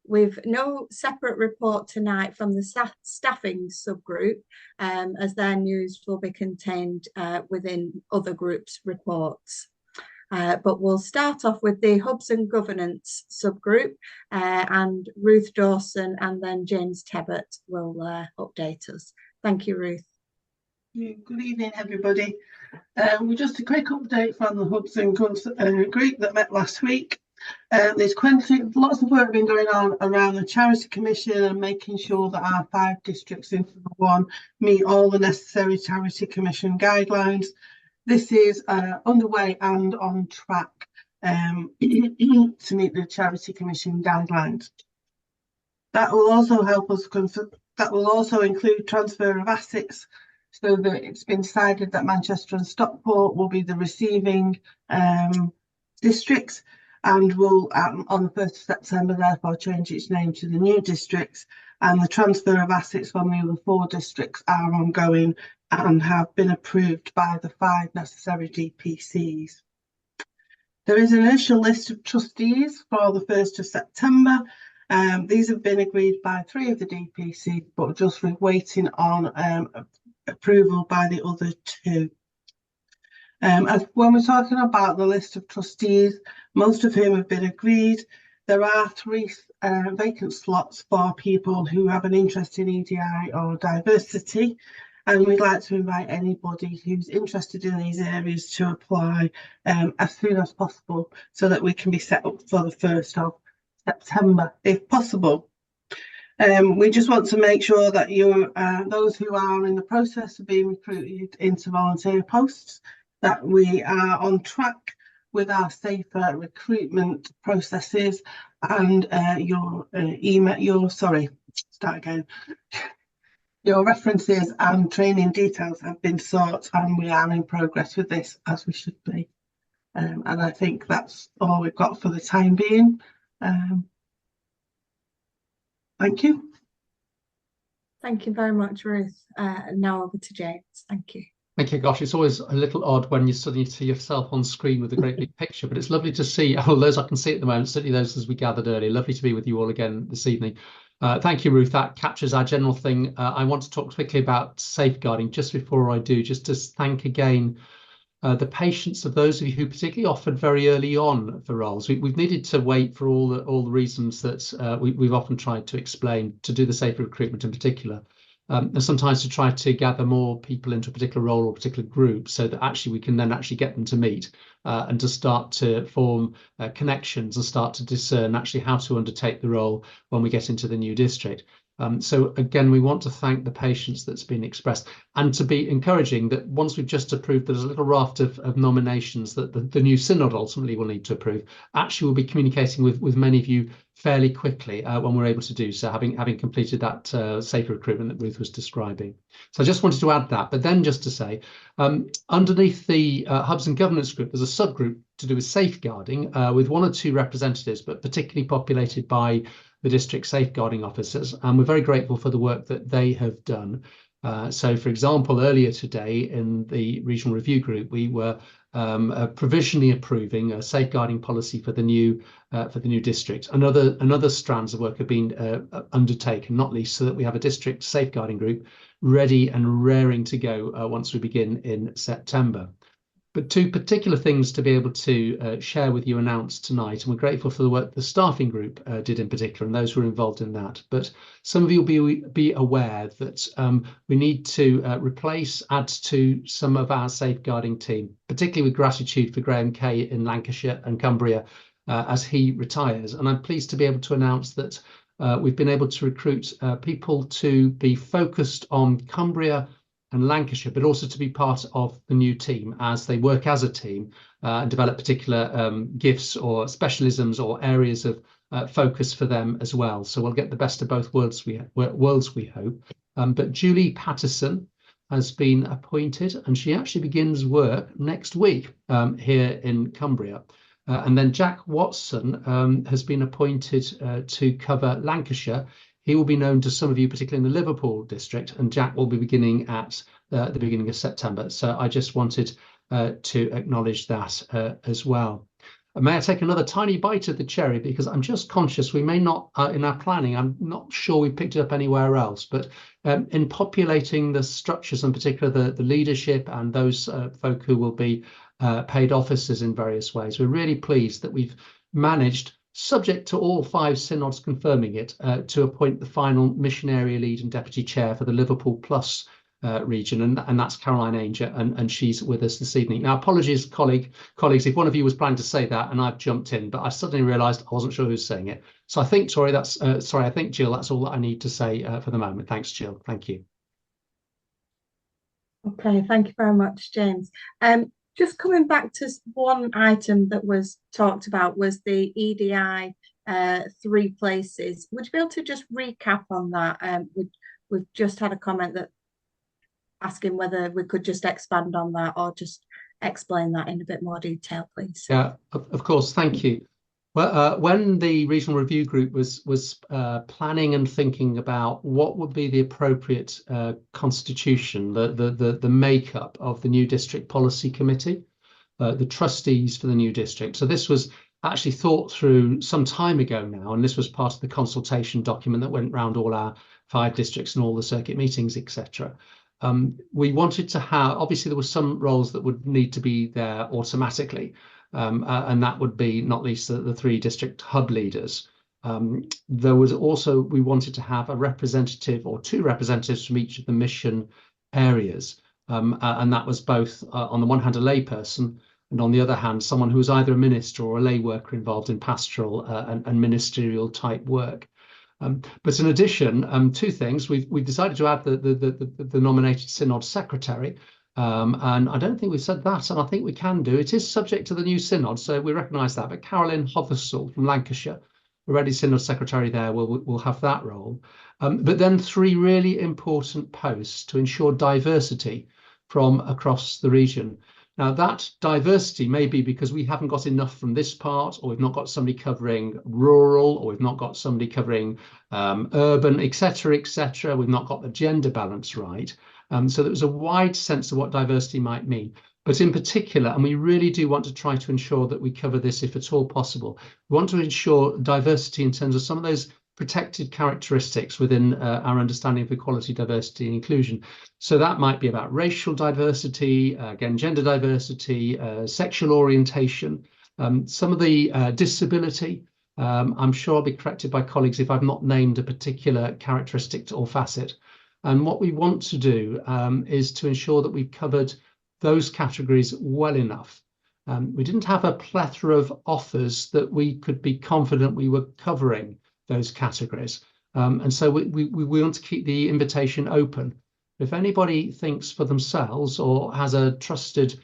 We've no separate report tonight from the staffing subgroup, as their news will be contained within other groups' reports. But we'll start off with the Hubs and Governance subgroup, and Ruth Dawson and then James Tebbett will update us. Thank you, Ruth. Good evening, everybody. Just a quick update from the Hubs and Governance group that met last week. There's lots of work been going on around the Charity Commission and making sure that our 5 districts in one meet all the necessary Charity Commission guidelines. This is underway and on track to meet the Charity Commission guidelines. That will also help us. That will also include transfer of assets, so that it's been decided that Manchester and Stockport will be the receiving districts, and will on the 1st of September therefore change its name to the new districts, and the transfer of assets from the other 4 districts are ongoing and have been approved by the 5 necessary DPCs. There is an initial list of trustees for the 1st of September. These have been agreed by 3 of the DPCs, but just waiting on approval by the other 2. When we're talking about the list of trustees, most of whom have been agreed, there are 3 vacant slots for people who have an interest in EDI or diversity, and we'd like to invite anybody who's interested in these areas to apply as soon as possible, so that we can be set up for the 1st of September if possible. We just want to make sure that those who are in the process of being recruited into volunteer posts, that we are on track with our safer recruitment processes, and your references and training details have been sought, and we are in progress with this, as we should be. And I think that's all we've got for the time being. Thank you. Thank you very much, Ruth. Now over to James. Thank you. Thank you. Gosh, it's always a little odd when you suddenly see yourself on screen with a great big picture, but it's lovely to see all those I can see at the moment, certainly those as we gathered earlier. Lovely to be with you all again this evening. Thank you, Ruth. That captures our general thing. I want to talk quickly about safeguarding. Just before I do, just to thank again the patience of those of you who particularly offered very early on for roles. We've needed to wait for all the reasons that we've often tried to explain to do the safer recruitment in particular. And sometimes to try to gather more people into a particular role or a particular group, so that actually we can then actually get them to meet and to start to form connections and start to discern actually how to undertake the role when we get into the new district. So again, we want to thank the patience that's been expressed, and to be encouraging that once we've just approved, there's a little raft of nominations that the new synod ultimately will need to approve. Actually, we'll be communicating with many of you fairly quickly when we're able to do so, having completed that safer recruitment that Ruth was describing. So I just wanted to add that, but then just to say, underneath the Hubs and Governance group, there's a subgroup to do with safeguarding with 1 or 2 representatives, but particularly populated by the district safeguarding officers, and we're very grateful for the work that they have done. So, for example, earlier today in the regional review group, we were provisionally approving a safeguarding policy for the new district. Another strands of work have been undertaken, not least so that we have a district safeguarding group ready and raring to go once we begin in September. But 2 particular things to be able to share with you, announced tonight, and we're grateful for the work the staffing group did in particular, and those who were involved in that. But some of you will be aware that we need to add to some of our safeguarding team, particularly with gratitude for Graham Kay in Lancashire and Cumbria as he retires. And I'm pleased to be able to announce that we've been able to recruit people to be focused on Cumbria and Lancashire, but also to be part of the new team as they work as a team and develop particular gifts or specialisms or areas of focus for them as well. So we'll get the best of both worlds, we hope. But Julie Patterson has been appointed, and she actually begins work next week here in Cumbria. And then Jack Watson has been appointed to cover Lancashire. He will be known to some of you, particularly in the Liverpool district, and Jack will be beginning at the beginning of September. So I just wanted to acknowledge that as well. May I take another tiny bite of the cherry, because I'm just conscious we may not, in our planning, I'm not sure we picked it up anywhere else, but in populating the structures, in particular the leadership and those folk who will be paid officers in various ways, we're really pleased that we've managed, subject to all 5 synods confirming it, to appoint the final mission area lead and deputy chair for the Liverpool Plus region, and that's Caroline Ainger, and she's with us this evening. Now, apologies, colleagues, if one of you was planning to say that and I've jumped in, but I suddenly realised I wasn't sure who's saying it. So I think, Tori, that's sorry, I think, Jill, that's all that I need to say for the moment. Thanks, Jill. Thank you. Okay, thank you very much, James. Just coming back to one item that was talked about was the EDI 3 places. Would you be able to just recap on that? We've just had a comment that asking whether we could just expand on that or just explain that in a bit more detail, please. Yeah, of course. Thank you. Well, when the regional review group was planning and thinking about what would be the appropriate constitution, the makeup of the new district policy committee, the trustees for the new district. So this was actually thought through some time ago now, and this was part of the consultation document that went round all our 5 districts and all the circuit meetings, etc. We wanted to have, obviously there were some roles that would need to be there automatically, and that would be not least the 3 district hub leaders. There was also, we wanted to have a representative or 2 representatives from each of the mission areas, and that was both on the one hand a layperson, and on the other hand someone who was either a minister or a lay worker involved in pastoral and ministerial type work. But in addition, 2 things. We've decided to add the nominated synod secretary, and I don't think we've said that, and I think we can do. It is subject to the new synod, so we recognise that. But Carolyn Hothersall from Lancashire, already synod secretary there, will have that role. But then 3 really important posts to ensure diversity from across the region. Now, that diversity may be because we haven't got enough from this part, or we've not got somebody covering rural, or we've not got somebody covering urban, etc., etc. We've not got the gender balance right. So there was a wide sense of what diversity might mean. But in particular, and we really do want to try to ensure that we cover this if at all possible, we want to ensure diversity in terms of some of those protected characteristics within our understanding of equality, diversity and inclusion. So that might be about racial diversity, again, gender diversity, sexual orientation, some of the disability. I'm sure I'll be corrected by colleagues if I've not named a particular characteristic or facet. And what we want to do is to ensure that we've covered those categories well enough. We didn't have a plethora of offers that we could be confident we were covering those categories. And so we want to keep the invitation open. If anybody thinks for themselves or has a trusted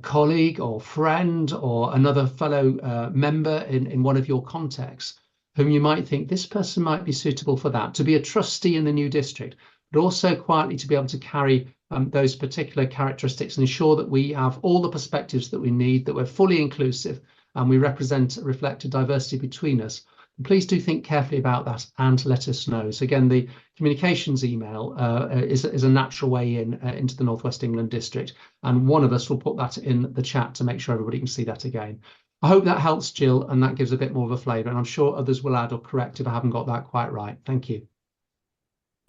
colleague or friend or another fellow member in one of your contexts whom you might think this person might be suitable for that, to be a trustee in the new district, but also quietly to be able to carry those particular characteristics and ensure that we have all the perspectives that we need, that we're fully inclusive and we reflect a diversity between us. Please do think carefully about that and let us know. So again, the communications email is a natural way into the North West England district, and one of us will put that in the chat to make sure everybody can see that again. I hope that helps, Jill, and that gives a bit more of a flavour, and I'm sure others will add or correct if I haven't got that quite right. Thank you.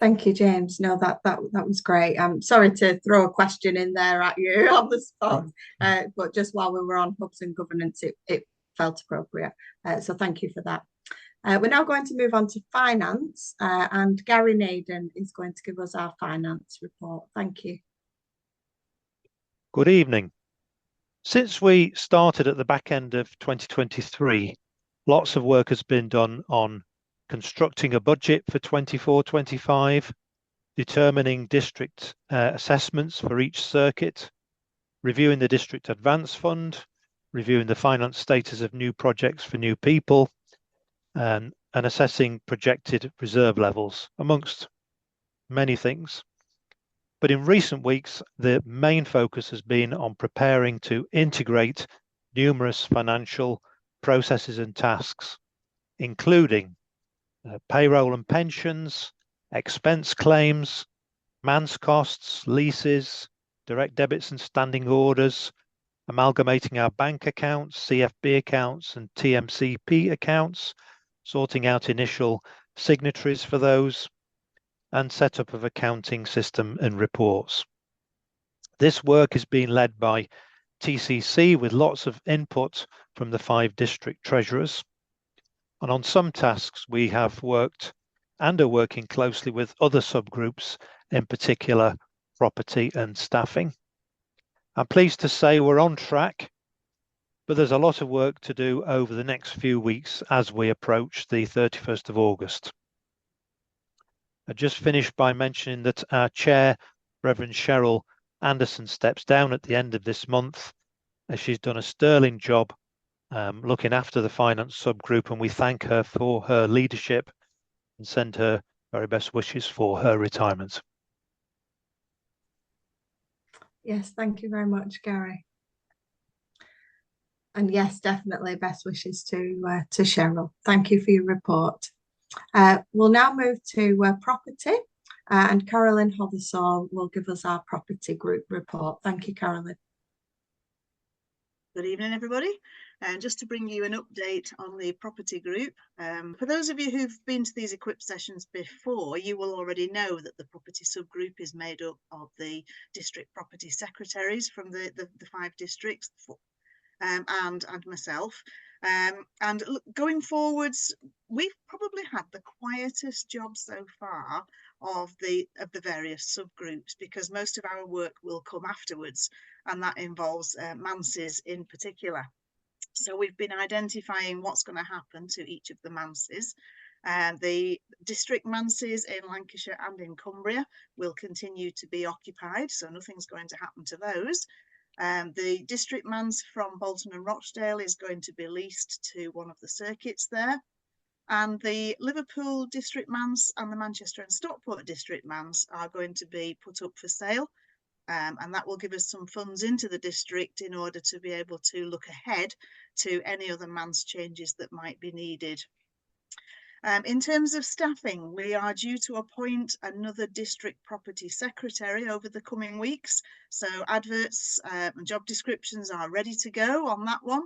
Thank you, James. No, that was great. I'm sorry to throw a question in there at you on the spot, but just while we were on hubs and governance, it felt appropriate. So thank you for that. We're now going to move on to finance, and Gary Naden is going to give us our finance report. Thank you. Good evening. Since we started at the back end of 2023, lots of work has been done on constructing a budget for 24-25, determining district assessments for each circuit, reviewing the district advance fund, reviewing the finance status of new projects for new people, and assessing projected reserve levels, amongst many things. But in recent weeks, the main focus has been on preparing to integrate numerous financial processes and tasks, including payroll and pensions, expense claims, man's costs, leases, direct debits and standing orders, amalgamating our bank accounts, CFB accounts and TMCP accounts, sorting out initial signatories for those, and setup of accounting system and reports. This work is being led by TCC with lots of input from the 5 district treasurers. And on some tasks, we have worked and are working closely with other subgroups, in particular property and staffing. I'm pleased to say we're on track, but there's a lot of work to do over the next few weeks as we approach the 31st of August. I just finished by mentioning that our chair, Reverend Cheryl Anderson, steps down at the end of this month, as she's done a sterling job looking after the finance subgroup, and we thank her for her leadership and send her very best wishes for her retirement. Yes, thank you very much, Gary. And yes, definitely best wishes to Cheryl. Thank you for your report. We'll now move to property, and Carolyn Hothersall will give us our property group report. Thank you, Carolyn. Good evening, everybody. And just to bring you an update on the property group, for those of you who've been to these equip sessions before, you will already know that the property subgroup is made up of the district property secretaries from the 5 districts, and myself. And going forwards, we've probably had the quietest job so far of the various subgroups, because most of our work will come afterwards, and that involves manses in particular. So we've been identifying what's going to happen to each of the manses. The district manses in Lancashire and in Cumbria will continue to be occupied, so nothing's going to happen to those. The district manse from Bolton and Rochdale is going to be leased to one of the circuits there. And the Liverpool district manse and the Manchester and Stockport district manse are going to be put up for sale. And that will give us some funds into the district in order to be able to look ahead to any other manse changes that might be needed. In terms of staffing, we are due to appoint another district property secretary over the coming weeks. So adverts and job descriptions are ready to go on that one.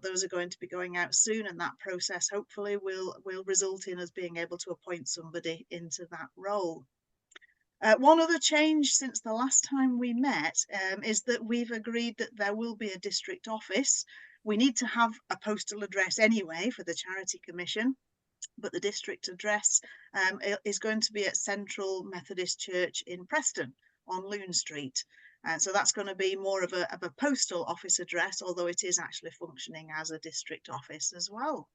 Those are going to be going out soon, and that process hopefully will result in us being able to appoint somebody into that role. One other change since the last time we met is that we've agreed that there will be a district office. We need to have a postal address anyway for the Charity Commission, but the district address is going to be at Central Methodist Church in Preston on Loon Street. So that's going to be more of a postal office address, although it is actually functioning as a district office as well.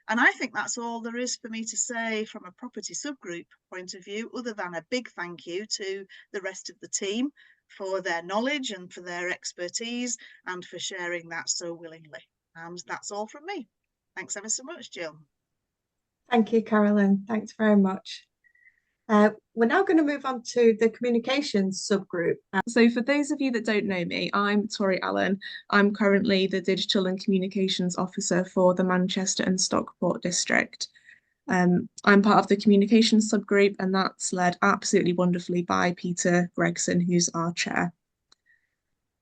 And I think that's all there is for me to say from a property subgroup point of view, other than a big thank you to the rest of the team for their knowledge and for their expertise and for sharing that so willingly. And that's all from me. Thanks ever so much, Jill. Thank you, Carolyn. Thanks very much. We're now going to move on to the communications subgroup. So for those of you that don't know me, I'm Tori Allen. I'm currently the Digital and Communications Officer for the Manchester and Stockport district. I'm part of the communications subgroup, and that's led absolutely wonderfully by Peter Gregson, who's our chair.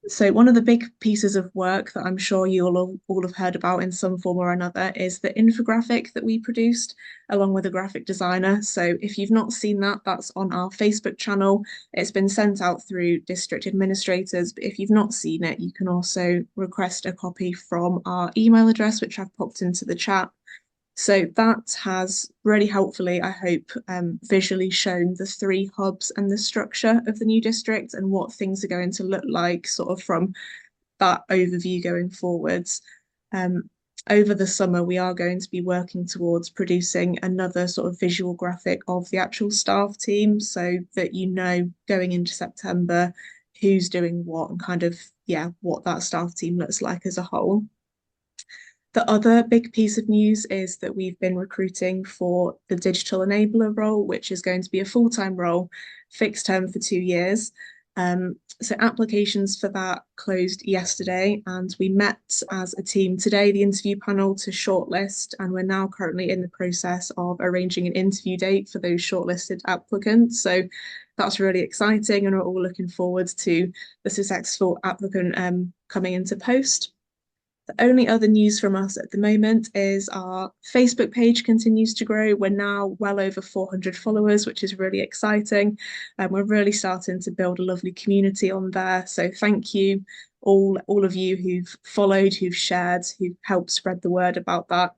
So one of the big pieces of work that I'm sure you'll all have heard about in some form or another is the infographic that we produced along with a graphic designer. So if you've not seen that, that's on our Facebook channel. It's been sent out through district administrators, but if you've not seen it, you can also request a copy from our email address, which I've popped into the chat. So that has really helpfully, I hope, visually shown the 3 hubs and the structure of the new district and what things are going to look like sort of from that overview going forwards. Over the summer, we are going to be working towards producing another sort of visual graphic of the actual staff team so that you know going into September who's doing what and kind of, yeah, what that staff team looks like as a whole. The other big piece of news is that we've been recruiting for the digital enabler role, which is going to be a full-time role, fixed term for 2 years. So applications for that closed yesterday, and we met as a team today, the interview panel, to shortlist, and we're now currently in the process of arranging an interview date for those shortlisted applicants. So that's really exciting, and we're all looking forward to the successful applicant coming into post. The only other news from us at the moment is our Facebook page continues to grow. We're now well over 400 followers, which is really exciting. And we're really starting to build a lovely community on there. So thank you, all of you who've followed, who've shared, who've helped spread the word about that.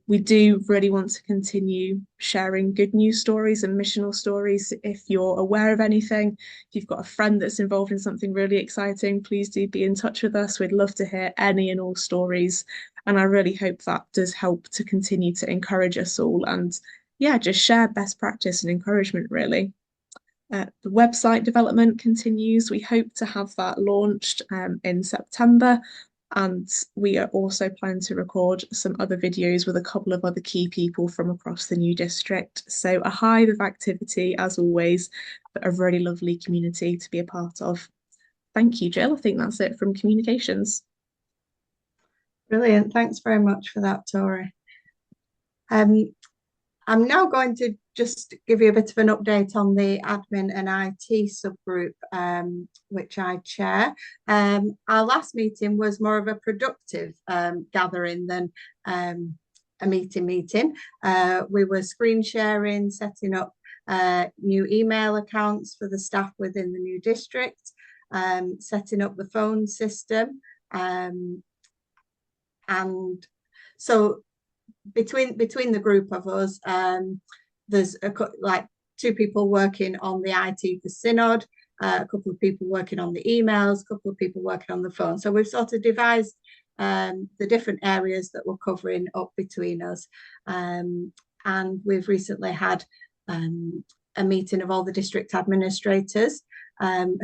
We do really want to continue sharing good news stories and missional stories. If you're aware of anything, if you've got a friend that's involved in something really exciting, please do be in touch with us. We'd love to hear any and all stories. And I really hope that does help to continue to encourage us all, and yeah, just share best practice and encouragement, really. The website development continues. We hope to have that launched in September. And we are also planning to record some other videos with a couple of other key people from across the new district. So a hive of activity, as always, but a really lovely community to be a part of. Thank you, Jill. I think that's it from communications. Brilliant. Thanks very much for that, Tori. I'm now going to just give you a bit of an update on the admin and IT subgroup, which I chair. Our last meeting was more of a productive gathering than a meeting. We were screen sharing, setting up new email accounts for the staff within the new district, setting up the phone system. And so between the group of us, there's like 2 people working on the IT for Synod, a couple of people working on the emails, a couple of people working on the phone. So we've sort of devised the different areas that we're covering up between us. And we've recently had a meeting of all the district administrators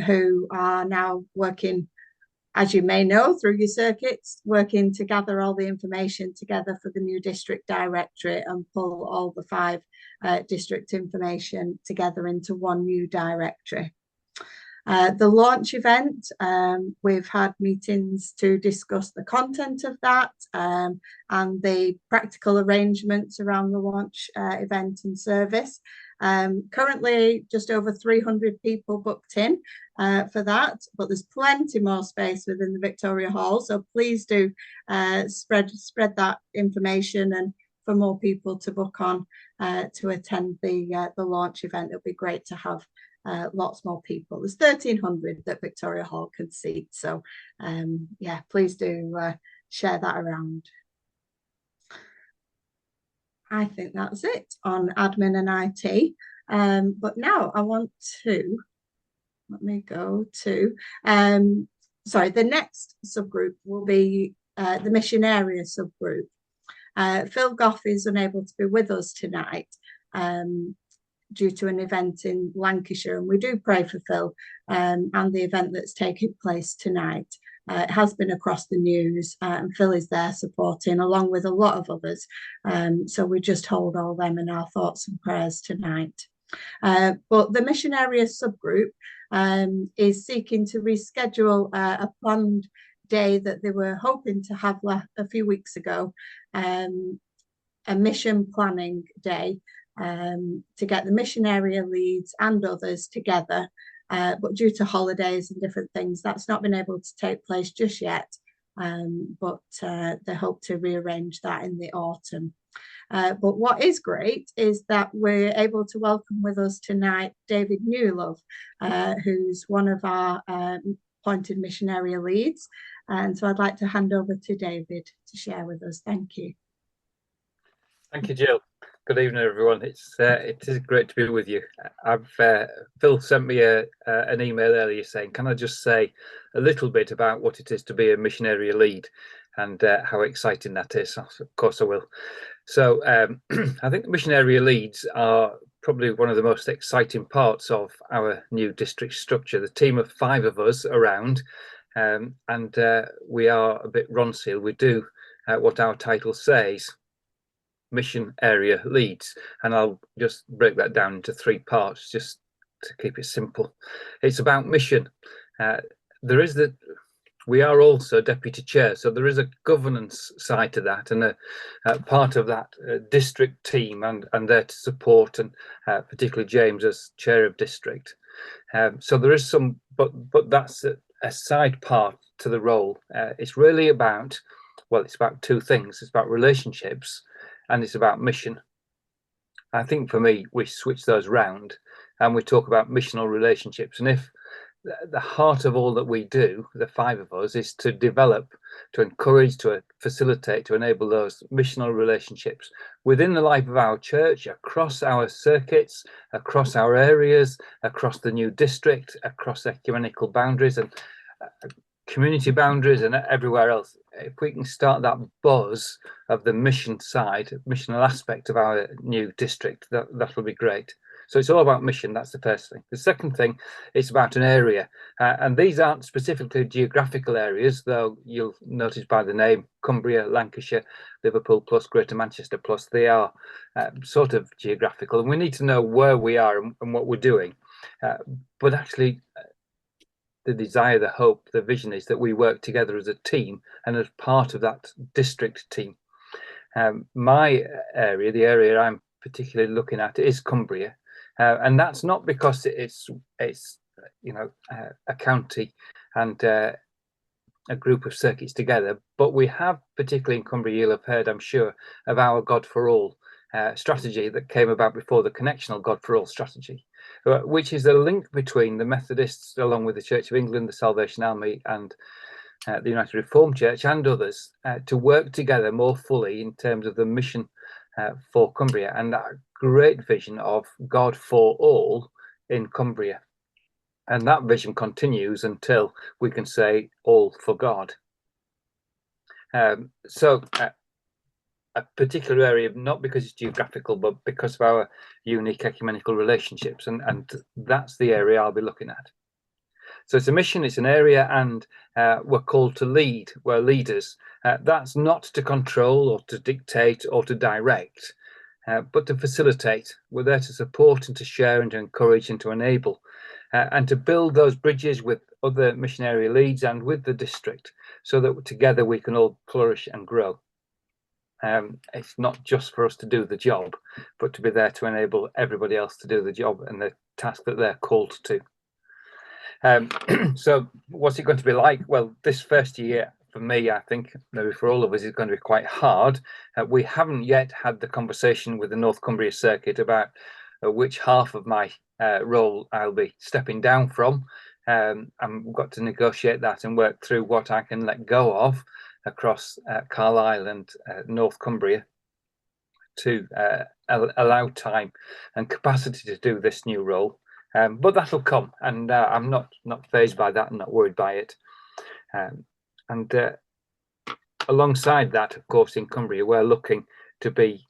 who are now working, as you may know, through your circuits, working to gather all the information together for the new district directory and pull all the 5 district information together into one new directory. The launch event, we've had meetings to discuss the content of that and the practical arrangements around the launch event and service. Currently just over 300 people booked in for that, but there's plenty more space within the Victoria Hall, so please do spread that information, and for more people to book on to attend the launch event. It'll be great to have lots more people. There's 1,300 that Victoria Hall can seat, so yeah, please do share that around. I think that's it on admin and IT. But now I want to, let me go to, sorry, the next subgroup will be the mission area subgroup. Phil Goff is unable to be with us tonight due to an event in Lancashire, and we do pray for Phil and the event that's taking place tonight. It has been across the news, and Phil is there supporting along with a lot of others. So we just hold all them in our thoughts and prayers tonight. But the mission area subgroup is seeking to reschedule a planned day that they were hoping to have a few weeks ago, a mission planning day to get the mission area leads and others together. But due to holidays and different things, that's not been able to take place just yet. But they hope to rearrange that in the autumn. But what is great is that we're able to welcome with us tonight David Newlove, who's one of our appointed mission area leads. And so I'd like to hand over to David to share with us. Thank you. Thank you, Jill. Good evening, everyone. It is great to be with you. Phil sent me an email earlier saying, can I just say a little bit about what it is to be a mission area lead and how exciting that is? Of course I will. So I think the mission area leads are probably one of the most exciting parts of our new district structure. The team of 5 of us around, and we are a bit Ronseal. We do what our title says, mission area leads, and I'll just break that down into 3 parts, just to keep it simple. It's about mission. We are also deputy chair, so there is a governance side to that, and a part of that district team, and there to support, and particularly James as chair of district. So there is some, but that's a side part to the role. It's really about, well, it's about two things. It's about relationships, and it's about mission. I think for me, we switch those round, and we talk about missional relationships. And if the heart of all that we do, the five of us, is to develop, to encourage, to facilitate, to enable those missional relationships within the life of our church, across our circuits, across our areas, across the new district, across ecumenical boundaries and community boundaries and everywhere else. If we can start that buzz of the mission side, missional aspect of our new district, that will be great. So it's all about mission. That's the first thing. The second thing, it's about an area. And these aren't specifically geographical areas, though you'll notice by the name, Cumbria, Lancashire, Liverpool plus Greater Manchester plus, they are sort of geographical. And we need to know where we are and what we're doing. But actually, the desire, the hope, the vision is that we work together as a team and as part of that district team. My area, the area I'm particularly looking at, is Cumbria. And that's not because it's a county and a group of circuits together, but we have, particularly in Cumbria, you'll have heard, I'm sure, of our God for All strategy that came about before the connectional God for All strategy, which is a link between the Methodists, along with the Church of England, the Salvation Army, and the United Reformed Church and others, to work together more fully in terms of the mission for Cumbria, and that great vision of God for all in Cumbria. And that vision continues until we can say all for God. So a particular area, not because it's geographical, but because of our unique ecumenical relationships, and that's the area I'll be looking at. So it's a mission, it's an area, and we're called to lead. We're leaders. That's not to control or to dictate or to direct, but to facilitate. We're there to support and to share and to encourage and to enable, and to build those bridges with other missionary leads and with the district, so that together we can all flourish and grow. It's not just for us to do the job, but to be there to enable everybody else to do the job and the task that they're called to. So what's it going to be like? Well, this first year for me, I think maybe for all of us, is going to be quite hard. We haven't yet had the conversation with the North Cumbria Circuit about which half of my role I'll be stepping down from. And we've got to negotiate that and work through what I can let go of across Carlisle and North Cumbria to allow time and capacity to do this new role. But that'll come, and I'm not fazed by that and not worried by it. And alongside that, of course, in Cumbria, we're looking to be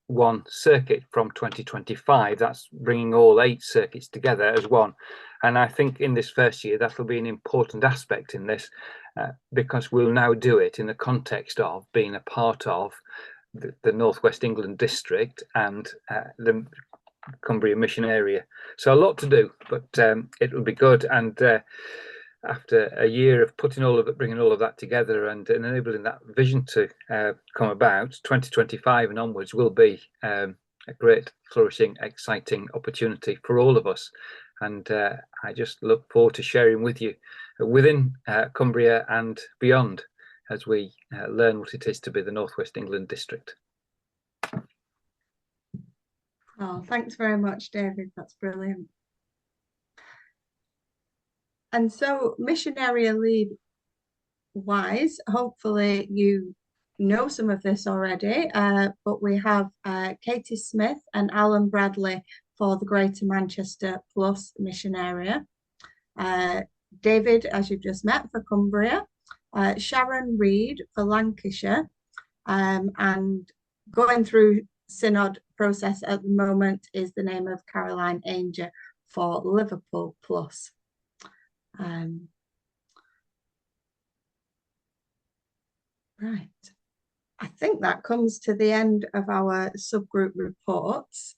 one circuit from 2025. That's bringing all 8 circuits together as one. And I think in this first year, that'll be an important aspect in this, because we'll now do it in the context of being a part of the North West England district and the Cumbria mission area. So a lot to do, but it will be good. And after a year of putting all of it, bringing all of that together and enabling that vision to come about, 2025 and onwards will be a great, flourishing, exciting opportunity for all of us. And I just look forward to sharing with you within Cumbria and beyond as we learn what it is to be the North West England district. Oh, thanks very much, David. That's brilliant. And so mission area lead wise, hopefully you know some of this already, but we have Katie Smith and Alan Bradley for the Greater Manchester Plus mission area. David, as you've just met, for Cumbria. Sharon Reed for Lancashire, and going through synod process at the moment is the name of Caroline Ainger for Liverpool Plus. Right, I think that comes to the end of our subgroup reports.